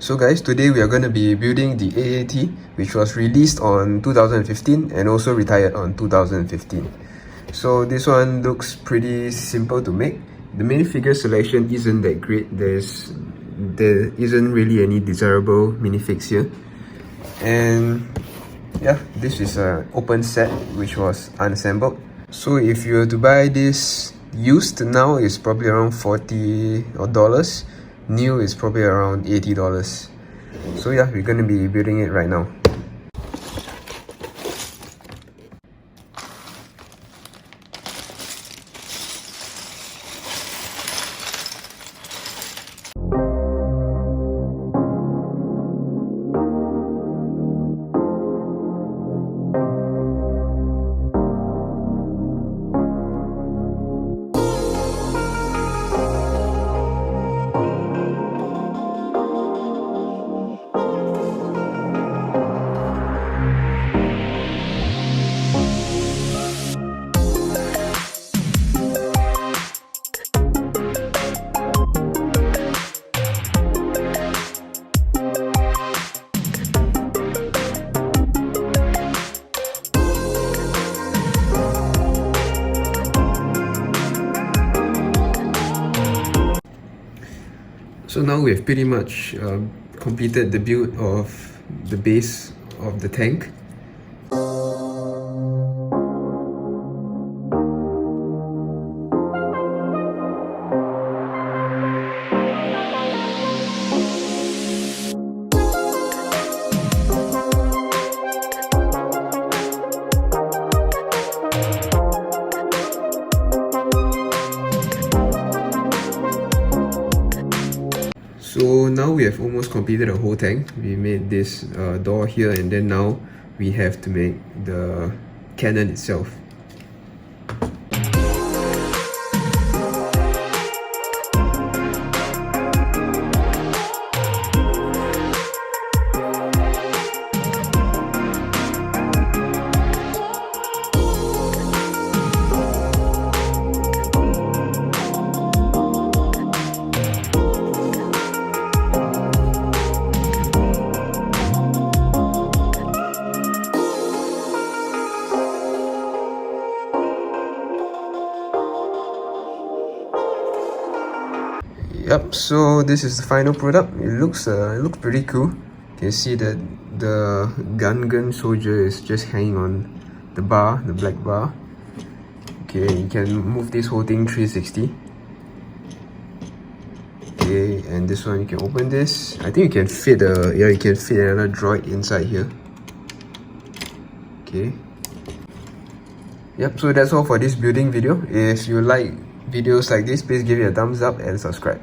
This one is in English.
So guys, today we are going to be building the AAT, which was released on 2015 and also retired on 2015. So this one looks pretty simple to make. The minifigure selection isn't that great. There isn't really any desirable minifigs here. And yeah, this is an open set which was unassembled. So if you were to buy this used now, it's probably around $40. New is probably around $80. So yeah, we're gonna be building it right now. So now we have pretty much completed the build of the base of the tank. So now we have almost completed the whole tank. We made this door here, and then now we have to make the cannon itself. Yep, so this is the final product. It looks pretty cool. You can see that the gun soldier is just hanging on the bar, the black bar. Okay, you can move this whole thing 360. Okay, and this one you can open this. I think you can fit you can fit another droid inside here. Okay. Yep, so that's all for this building video. If you like videos like this, please give it a thumbs up and subscribe.